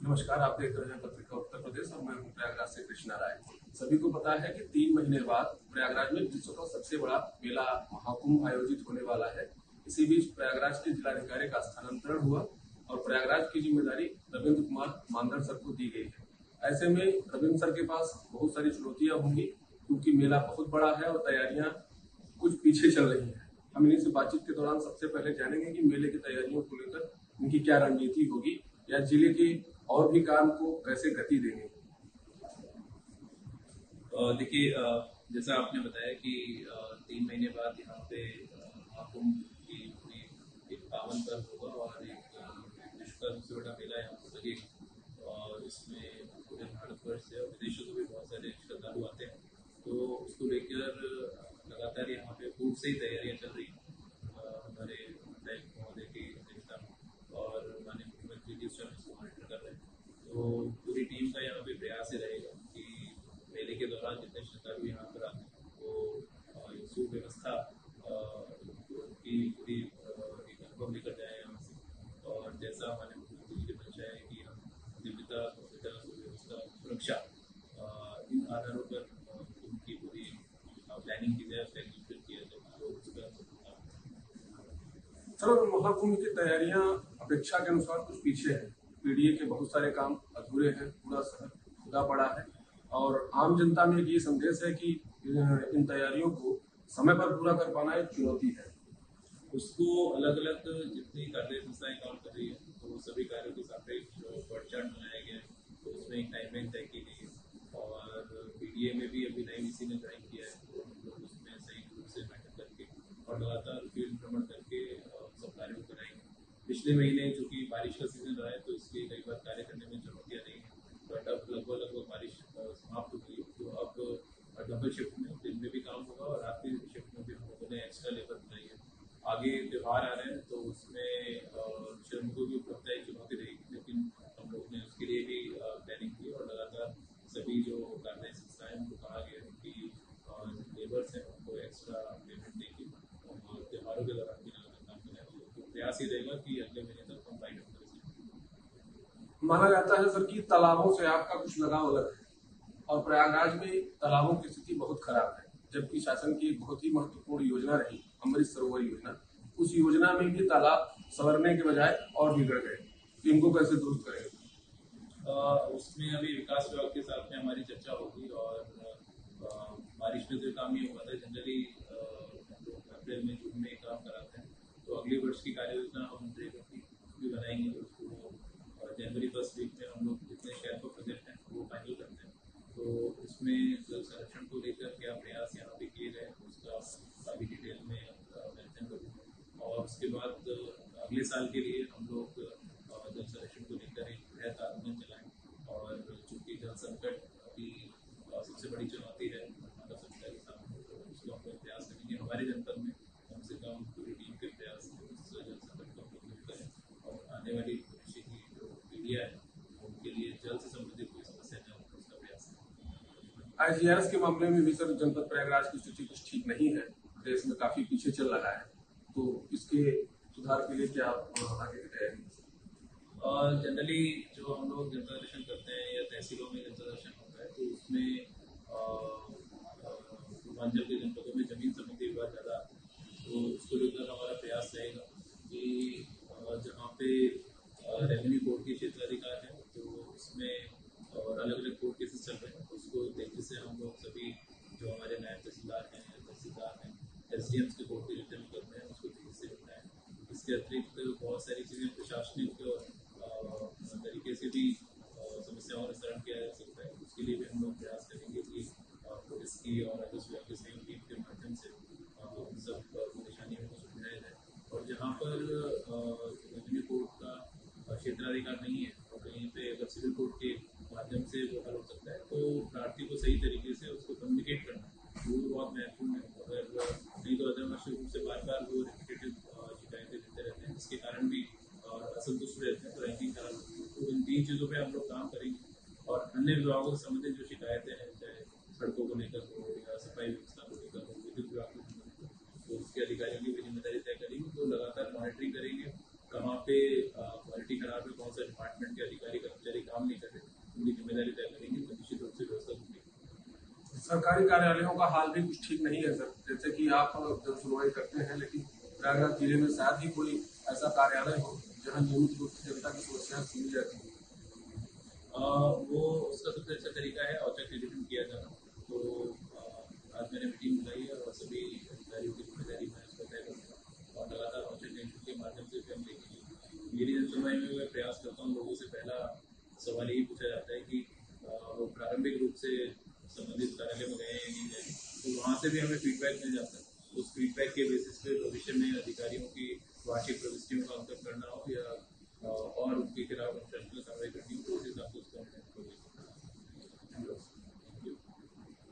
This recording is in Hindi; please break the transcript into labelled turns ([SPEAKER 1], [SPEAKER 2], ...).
[SPEAKER 1] नमस्कार, आप देख रहे हैं पत्रिका उत्तर प्रदेश और मैं हूं प्रयागराज से कृष्णा राय। सभी को पता है कि 3 महीने बाद प्रयागराज में विश्व का सबसे बड़ा मेला महाकुंभ आयोजित होने वाला है। इसी बीच प्रयागराज के जिलाधिकारी का स्थानांतरण हुआ और प्रयागराज की जिम्मेदारी रविंद्र कुमार मानधर सर को दी गई है। ऐसे में रविंद्र सर के पास बहुत सारी चुनौतियां होंगी क्योंकि मेला बहुत बड़ा है और तैयारियां कुछ पीछे चल रही है। हम इन्हीं से बातचीत के दौरान सबसे पहले जानेंगे कि मेले की तैयारियों को लेकर इनकी क्या रणनीति होगी या जिले के और भी काम को कैसे गति देंगे।
[SPEAKER 2] देखिए, जैसा आपने बताया कि 3 महीने बाद यहाँ पे महाकुंभ की पूरी एक पावन पर्व होगा और एक विश्व का सबसे बड़ा मेला यहाँ पर लगेगा और इसमें पूरे भारतवर्ष से और विदेशों से भी बहुत सारे श्रद्धालु आते हैं। तो उसको लेकर लगातार यहाँ पे पूर्व से ही तैयारियाँ चल रही हैं। हमारे विधायक महोदय की अध्यक्षता और माननीय मुख्यमंत्री जी स्वयं इसको मॉनिटर कर रहे हैं। तो पूरी टीम का यहाँ पे प्रयास ही रहेगा कि मेले के दौरान जितने श्रद्धालु यहाँ पर आते हैं वो एक सुव्यवस्था की पूरी एक अनुभव लेकर जाए यहाँ से। और जैसा हमारे मुख्यमंत्री जी ने बताया है कि हम दिव्यता, भव्यता, सुव्यवस्था, सुरक्षा इन आधारों पर उनकी पूरी प्लानिंग की जाए, उसका एग्जीक्यूट किया जाए। तो उसका
[SPEAKER 1] सर, महाकुंभ की तैयारियां अपेक्षा के अनुसार कुछ पीछे है। पीडीए के बहुत सारे काम अधूरे हैं, पूरा शहर खुदा पड़ा है और आम जनता में ये संदेश है कि इन तैयारियों को समय पर पूरा कर पाना एक चुनौती है।
[SPEAKER 2] उसको अलग अलग जितनी कार्य संस्थाएं काम कर रही है तो वो सभी कार्यों के सापेक्ष वर्ड चार्ट बनाया गया है। तो उसमें एक टाइमलाइन तय की गई है और पीडीए में भी अभी नई वीसी ने ज्वाइन किया है। तो हम लोग उसमें संयुक्त रूप से बैठक करके और लगातार फील्ड भ्रमण करके सब कार्यों को कराएंगे। पिछले महीने चूंकि बारिश का सीजन रहा है तो इसलिए कई बार कार्य करने में चुनौतियाँ रही हैं, बट अब लगभग बारिश समाप्त हो गई। तो अब डबल शिफ्ट में दिन में भी काम होगा और रात की शिफ्ट में भी हम लोगों ने एक्स्ट्रा लेबर बनाई है। आगे त्यौहार आ रहे हैं तो उसमें श्रमिकों की उपलब्धता एक चुनौती रहेगी, लेकिन हम लोग ने उसके लिए भी प्लानिंग की और लगातार सभी जो कार्य संस्थाएं उनको कहा गया है कि लेबर्स हैं उनको एक्स्ट्रा पेमेंट देगी और त्योहारों के दौरान भी लगातार काम करें। तो प्रयास ही रहेगा कि अगले महीने तक हम फाइट कर सकें।
[SPEAKER 1] माना जाता है सर कि तालाबों से आपका कुछ लगाव अलग है और प्रयागराज में तालाबों की स्थिति बहुत खराब है, जबकि शासन की एक बहुत ही महत्वपूर्ण योजना रही अमृत सरोवर योजना। उस योजना में भी तालाब संवरने के बजाय और बिगड़ गए। इनको कैसे दुरुस्त करेंगे?
[SPEAKER 2] उसमें अभी विकास विभाग के साथ में हमारी चर्चा होगी और बारिश में तो काम ये हुआ था जनरली अप्रैल में जून में काम कराते हैं। तो अगले वर्ष की कार्य योजना हम भी बनाएंगे। उसको जनवरी फर्स्ट वीक में हम लोग जितने शहर का प्रोजेक्ट हैं वो फाइनल करते हैं। तो उसमें जल संरक्षण को लेकर क्या प्रयास यहाँ पे किए गए उसका काफ़ी डिटेल में मेंशन करूँगा। और उसके बाद अगले साल के लिए हम लोग जल संरक्षण को लेकर एक बृहद आंदोलन चलाएं। और चूंकि जल संकट अभी सबसे बड़ी चुनौती है मानव सभ्यता के सामने, तो उसको हम लोग प्रयास करेंगे हमारे जनपद में कम से कम पूरी टीम के प्रयास उस जल संकट को हम लोग दूर करें और आने वाली भविष्य की जो पीढ़ियाँ है उनके लिए जल से संबंधित कोई समस्या न हो उसका प्रयास करें।
[SPEAKER 1] आईजीआरएस के मामले में भी सर जनपद प्रयागराज की स्थिति कुछ ठीक नहीं है, देश में काफी पीछे चल रहा है, तो इसके सुधार के लिए क्या आगे की तैयारी?
[SPEAKER 2] जनरली जो हम लोग जनता दर्शन करते हैं या तहसीलों में जनता दर्शन होता है तो उसमें पूर्वांचल के जनपदों में जमीन संबंधी विवाद ज़्यादा आते हैं। तो उसको लेकर हमारा प्रयास रहेगा कि जहाँ पे रेवेन्यू कोर्ट के क्षेत्राधिकार है तो उसमें और अलग अलग कोर्ट केसेस चल रहे हैं उसको तेजी से हम लोग सभी जो हमारे नायब तहसीलदार हैं या तहसीलदार हैं एसडीएम्स के कोर्ट के रिटर्न करते हैं उसको तेजी से बनाएं। इसके अतिरिक्त बहुत सारी चीज़ें प्रशासनिक तरीके से भी समस्याओं का निस्तारण किया जा सकता है। उसके लिए भी हम लोग प्रयास करेंगे कि पुलिस की और राजस्व विभाग के सहयोग टीम के माध्यम से उन सब परेशानियों को सुलझाया जाए। और जहाँ पर रेवेन्यू कोर्ट का क्षेत्राधिकार नहीं है और कहीं पे अगर सिविल कोर्ट के माध्यम से वो हल हो सकता है तो प्रार्थी को सही तरीके से उसको कम्युनिकेट करना वो बहुत महत्वपूर्ण है। अगर नहीं तो अनावश्यक रूप से बार बार वो रिपीटेटिव शिकायतें देते रहते हैं जिसके कारण भी असंतुष्ट रहते हैं तो रैंकिंग खराब होती है। तो इन 3 चीज़ों पे हम लोग काम करेंगे और अन्य विभागों से संबंधित जो शिकायतें हैं चाहे सड़कों को लेकर हो या सफाई व्यवस्था को लेकर हो, विद्युत विभाग को संबंधित हो तो उसके अधिकारियों की भी जिम्मेदारी तय करेंगे। तो लगातार मॉनिटरिंग करेंगे कहाँ पे क्वालिटी खराब है, कौन सा डिपार्टमेंट के अधिकारी कर्मचारी कहाँ काम नहीं कर रहे, उनकी जिम्मेदारी तय करेंगे तो निश्चित रूप से व्यवस्था होगी।
[SPEAKER 1] सरकारी कार्यालयों का हाल भी कुछ ठीक नहीं है सर, जैसे कि आप जन सुनवाई करते हैं, लेकिन प्रयागराज जिले में शायद ही कोई ऐसा कार्यालय हो जहाँ नियमित रूप से जनता की समस्याएं सुनी जाती हैं।
[SPEAKER 2] वो उसका सबसे अच्छा तरीका है औचक निरीक्षण किया जाना। तो आज मैंने मीटिंग बुलाई है और सभी अधिकारियों की जिम्मेदारी मैं इसको तय करूँगा और लगातार औचक निरीक्षण के माध्यम से हम देखेंगे। मेरी जनसुनवाई में मैं प्रयास करता हूँ, लोगों से पहला सवाल यही पूछा जाता है कि वो प्रारंभिक रूप से संबंधित कार्यालय में गए या नहीं गए, तो वहाँ से भी हमें फीडबैक मिल जाता है। उस फीडबैक के बेसिस पे भविष्य में अधिकारियों की वार्षिक प्रविष्टियों का अंकन करना हो या और उनके खिलाफ अनुशासनात्मक कार्रवाई करनी हो, तो उस हिसाब से उसको हम